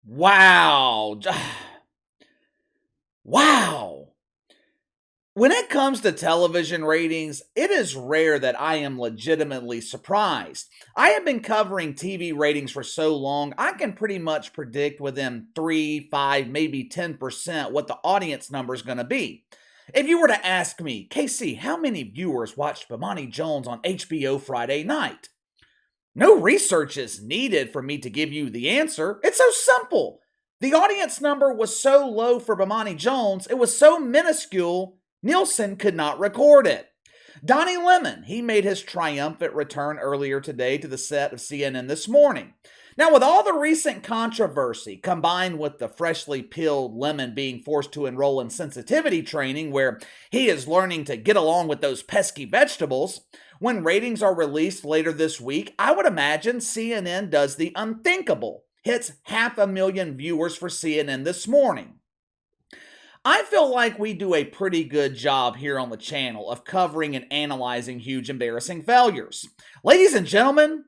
Wow. Wow. When it comes to television ratings, it is rare that I am legitimately surprised. I have been covering TV ratings for so long, I can pretty much predict within 3, 5, maybe 10% what the audience number is going to be. If you were to ask me, KC, how many viewers watched Bomani Jones on HBO Friday night? No research is needed for me to give you the answer. It's so simple. The audience number was so low for Bomani Jones, it was so minuscule, Nielsen could not record it. Donnie Lemon, he made his triumphant return earlier today to the set of CNN This Morning. Now, with all the recent controversy combined with the freshly peeled Lemon being forced to enroll in sensitivity training where he is learning to get along with those pesky vegetables, when ratings are released later this week, I would imagine CNN does the unthinkable, hits 500,000 viewers for CNN This Morning. I feel like we do a pretty good job here on the channel of covering and analyzing huge embarrassing failures. Ladies and gentlemen,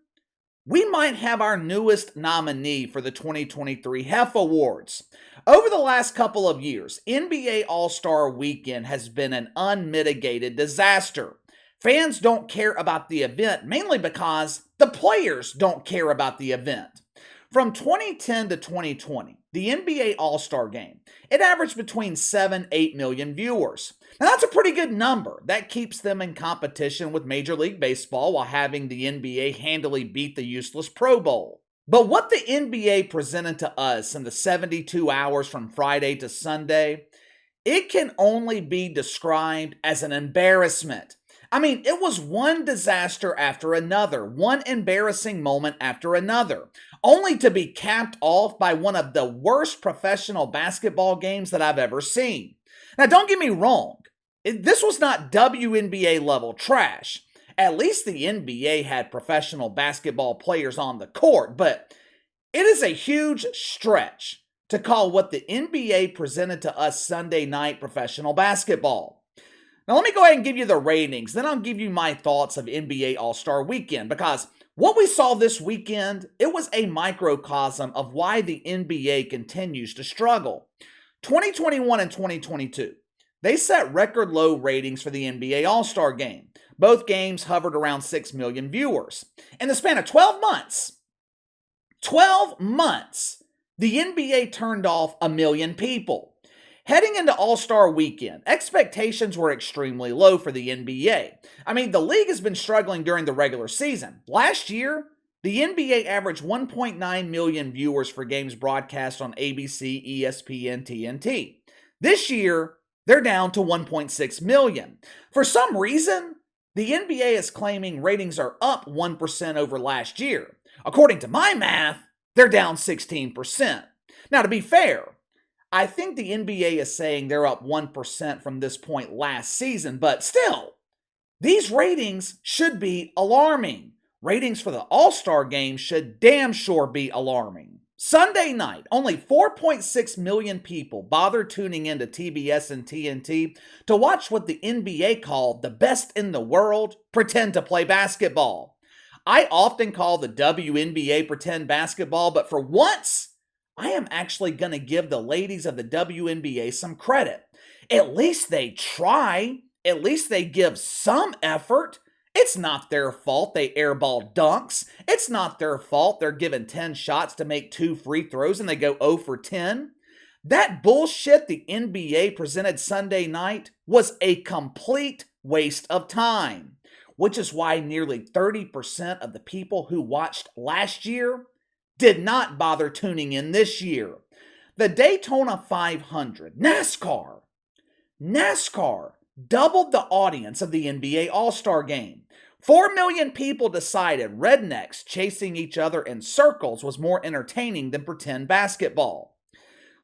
we might have our newest nominee for the 2023 HEF Awards. Over the last couple of years, NBA All-Star Weekend has been an unmitigated disaster. Fans don't care about the event mainly because the players don't care about the event. From 2010 to 2020, the NBA All-Star Game, it averaged between 7-8 million viewers. Now that's a pretty good number. That keeps them in competition with Major League Baseball while having the NBA handily beat the useless Pro Bowl. But what the NBA presented to us in the 72 hours from Friday to Sunday, it can only be described as an embarrassment. I mean, it was one disaster after another, one embarrassing moment after another, only to be capped off by one of the worst professional basketball games that I've ever seen. Now, don't get me wrong, this was not WNBA level trash. At least the NBA had professional basketball players on the court, but it is a huge stretch to call what the NBA presented to us Sunday night professional basketball. Now, let me go ahead and give you the ratings, then I'll give you my thoughts of NBA All-Star Weekend, because what we saw this weekend, it was a microcosm of why the NBA continues to struggle. 2021 and 2022, they set record low ratings for the NBA All-Star Game. Both games hovered around 6 million viewers. In the span of 12 months, the NBA turned off 1 million people. Heading into All-Star Weekend, expectations were extremely low for the NBA. I mean, the league has been struggling during the regular season. Last year, the NBA averaged 1.9 million viewers for games broadcast on ABC, ESPN, TNT. This year, they're down to 1.6 million. For some reason, the NBA is claiming ratings are up 1% over last year. According to my math, they're down 16%. Now, to be fair, I think the NBA is saying they're up 1% from this point last season, but still, these ratings should be alarming. Ratings for the All-Star Game should damn sure be alarming. Sunday night, only 4.6 million people bothered tuning into TBS and TNT to watch what the NBA called the best in the world pretend to play basketball. I often call the WNBA pretend basketball, but for once, I am actually going to give the ladies of the WNBA some credit. At least they try. At least they give some effort. It's not their fault they airball dunks. It's not their fault they're given 10 shots to make 2 free throws and they go 0 for 10. That bullshit the NBA presented Sunday night was a complete waste of time, which is why nearly 30% of the people who watched last year did not bother tuning in this year. The Daytona 500, NASCAR doubled the audience of the NBA All-Star Game. 4 million people decided rednecks chasing each other in circles was more entertaining than pretend basketball.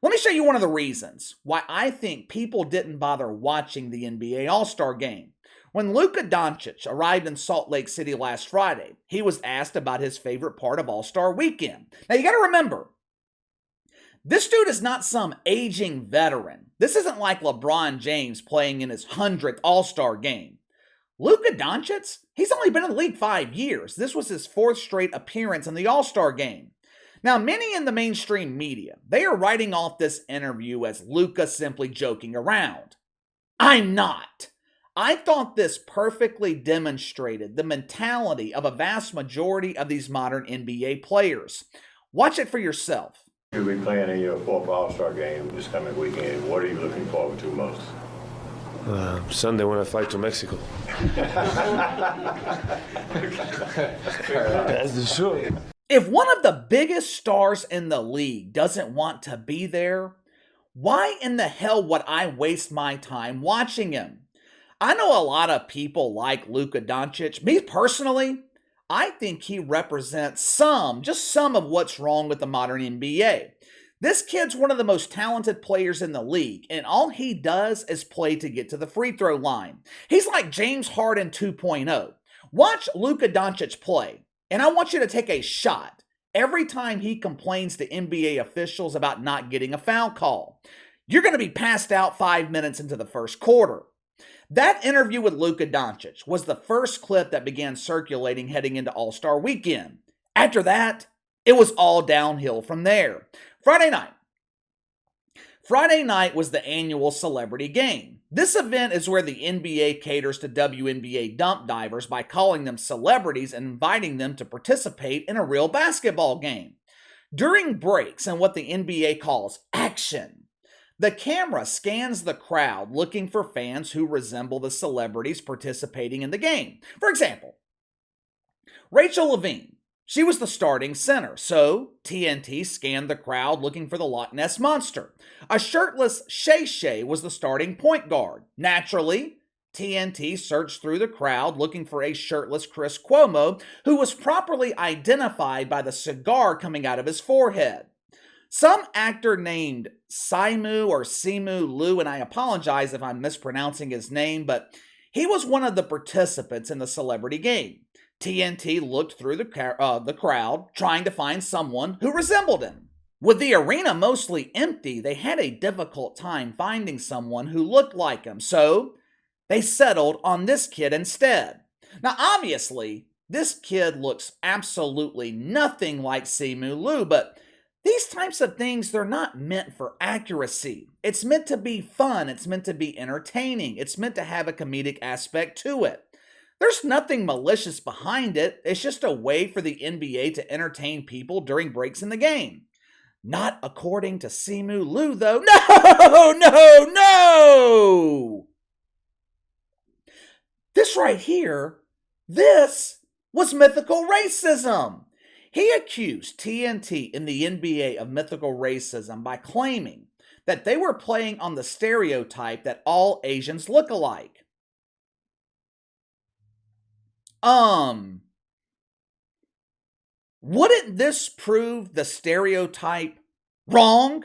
Let me show you one of the reasons why I think people didn't bother watching the NBA All-Star Game. When Luka Doncic arrived in Salt Lake City last Friday, he was asked about his favorite part of All-Star Weekend. Now you gotta remember, this dude is not some aging veteran. This isn't like LeBron James playing in his 100th All-Star Game. Luka Doncic, he's only been in the league 5 years. This was his 4th straight appearance in the All-Star Game. Now, many in the mainstream media, they are writing off this interview as Luka simply joking around. I'm not. I thought this perfectly demonstrated the mentality of a vast majority of these modern NBA players. Watch it for yourself. You'll be playing in your fourth All-Star game this coming weekend. What are you looking forward to most? Sunday when I fly to Mexico. That's the truth. If one of the biggest stars in the league doesn't want to be there, why in the hell would I waste my time watching him? I know a lot of people like Luka Doncic. Me personally, I think he represents just some of what's wrong with the modern NBA. This kid's one of the most talented players in the league, and all he does is play to get to the free throw line. He's like James Harden 2.0. Watch Luka Doncic play, and I want you to take a shot every time he complains to NBA officials about not getting a foul call. You're going to be passed out 5 minutes into the first quarter. That interview with Luka Doncic was the first clip that began circulating heading into All-Star Weekend. After that, it was all downhill from there. Friday night was the annual Celebrity Game. This event is where the NBA caters to WNBA dump divers by calling them celebrities and inviting them to participate in a real basketball game. During breaks and what the NBA calls action, the camera scans the crowd looking for fans who resemble the celebrities participating in the game. For example, Rachel Levine. She was the starting center, so TNT scanned the crowd looking for the Loch Ness Monster. A shirtless Shay Shay was the starting point guard. Naturally, TNT searched through the crowd looking for a shirtless Chris Cuomo, who was properly identified by the cigar coming out of his forehead. Some actor named Simu Liu, and I apologize if I'm mispronouncing his name, but he was one of the participants in the Celebrity Game. TNT looked through the crowd, trying to find someone who resembled him. With the arena mostly empty, they had a difficult time finding someone who looked like him, so they settled on this kid instead. Now, obviously, this kid looks absolutely nothing like Simu Liu, but these types of things, they're not meant for accuracy. It's meant to be fun. It's meant to be entertaining. It's meant to have a comedic aspect to it. There's nothing malicious behind it. It's just a way for the NBA to entertain people during breaks in the game. Not according to Simu Liu, though. No! This right here, this was mythical racism. He accused TNT in the NBA of mythical racism by claiming that they were playing on the stereotype that all Asians look alike. Wouldn't this prove the stereotype wrong?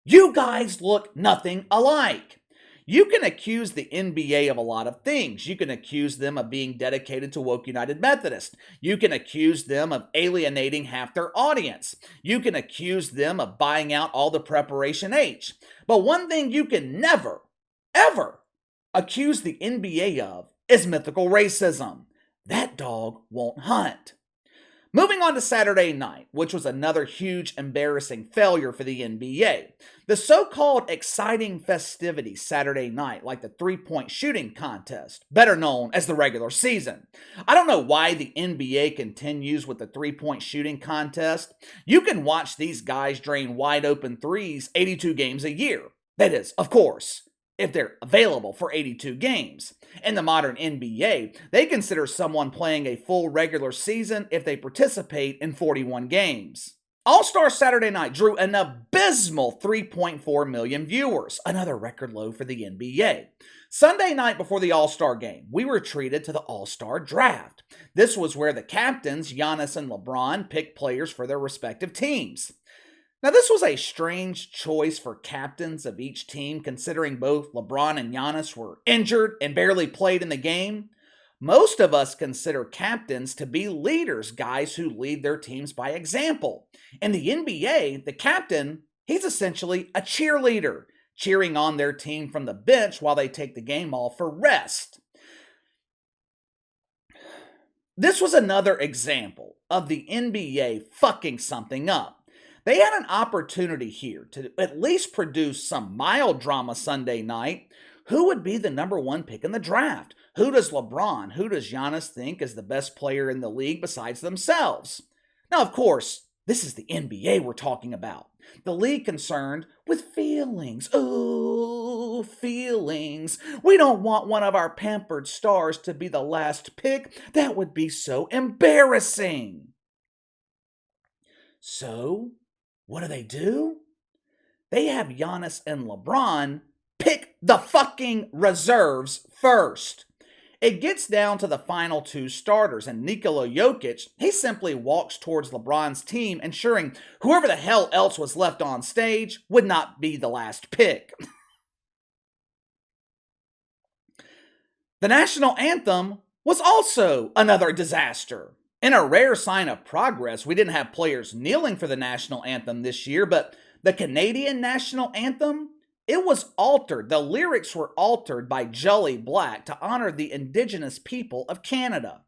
You guys look nothing alike. You can accuse the NBA of a lot of things. You can accuse them of being dedicated to woke United Methodist. You can accuse them of alienating half their audience. You can accuse them of buying out all the Preparation H. But one thing you can never, ever accuse the NBA of is mythical racism. That dog won't hunt. Moving on to Saturday night, which was another huge embarrassing failure for the NBA. The so-called exciting festivities Saturday night, like the three-point shooting contest, better known as the regular season. I don't know why the NBA continues with the three-point shooting contest. You can watch these guys drain wide open threes 82 games a year. That is, of course, if they're available for 82 games. In the modern NBA, they consider someone playing a full regular season if they participate in 41 games. All-Star Saturday Night drew an abysmal 3.4 million viewers, another record low for the NBA. Sunday night before the All-Star Game, we were treated to the AllStar Draft. This was where the captains, Giannis and LeBron, picked players for their respective teams. Now, this was a strange choice for captains of each team, considering both LeBron and Giannis were injured and barely played in the game. Most of us consider captains to be leaders, guys who lead their teams by example. In the NBA, the captain, he's essentially a cheerleader, cheering on their team from the bench while they take the game off for rest. This was another example of the NBA fucking something up. They had an opportunity here to at least produce some mild drama Sunday night. Who would be the number one pick in the draft? Who does LeBron, who does Giannis think is the best player in the league besides themselves? Now, of course, this is the NBA we're talking about. The league concerned with feelings. Oh, feelings. We don't want one of our pampered stars to be the last pick. That would be so embarrassing. So, what do? They have Giannis and LeBron pick the fucking reserves first. It gets down to the final two starters, and Nikola Jokic, he simply walks towards LeBron's team, ensuring whoever the hell else was left on stage would not be the last pick. The national anthem was also another disaster. In a rare sign of progress, we didn't have players kneeling for the national anthem this year, but the Canadian national anthem, it was altered. The lyrics were altered by Jelly Black to honor the Indigenous people of Canada.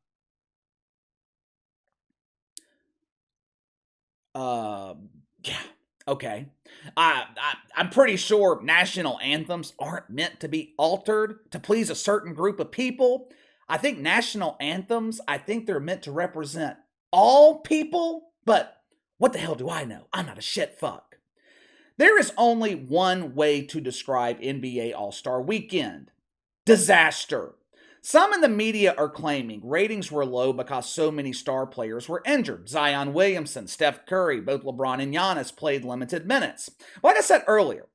Yeah, okay. I'm pretty sure national anthems aren't meant to be altered to please a certain group of people. I think national anthems, they're meant to represent all people, but what the hell do I know? I'm not a shit fuck. There is only one way to describe NBA All-Star Weekend. Disaster. Some in the media are claiming ratings were low because so many star players were injured. Zion Williamson, Steph Curry, both LeBron and Giannis played limited minutes. Like I said earlier,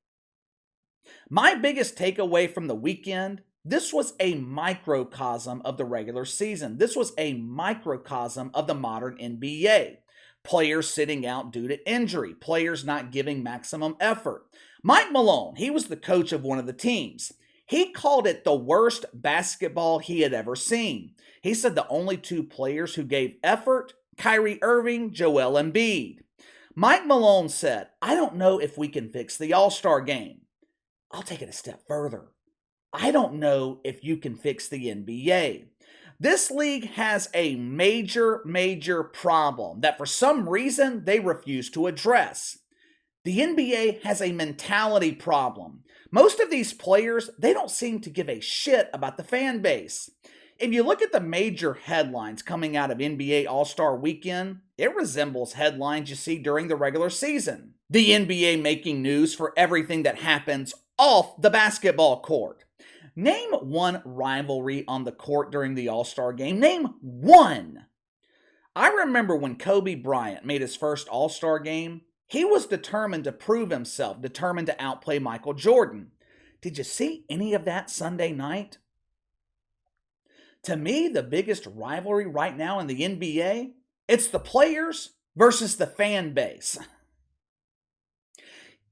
my biggest takeaway from the weekend, this was a microcosm of the regular season. This was a microcosm of the modern NBA. Players sitting out due to injury, players not giving maximum effort. Mike Malone, he was the coach of one of the teams. He called it the worst basketball he had ever seen. He said the only two players who gave effort, Kyrie Irving, Joel Embiid. Mike Malone said, I don't know if we can fix the All-Star Game. I'll take it a step further. I don't know if you can fix the NBA. This league has a major problem that for some reason they refuse to address. The NBA has a mentality problem. Most of these players, they don't seem to give a shit about the fan base. If you look at the major headlines coming out of NBA All-Star Weekend, it resembles headlines you see during the regular season. The NBA making news for everything that happens off the basketball court. Name one rivalry on the court during the All-Star Game. Name one. I remember when Kobe Bryant made his first All-Star Game, he was determined to prove himself, determined to outplay Michael Jordan. Did you see any of that Sunday night? To me, the biggest rivalry right now in the NBA, it's the players versus the fan base.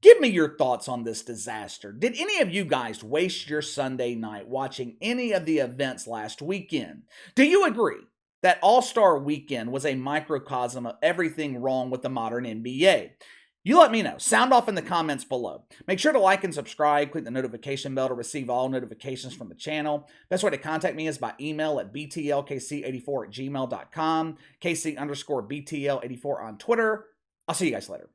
Give me your thoughts on this disaster. Did any of you guys waste your Sunday night watching any of the events last weekend? Do you agree that All-Star Weekend was a microcosm of everything wrong with the modern NBA? You let me know. Sound off in the comments below. Make sure to like and subscribe. Click the notification bell to receive all notifications from the channel. Best way to contact me is by email at btlkc84@gmail.com, KC_BTL84 on Twitter. I'll see you guys later.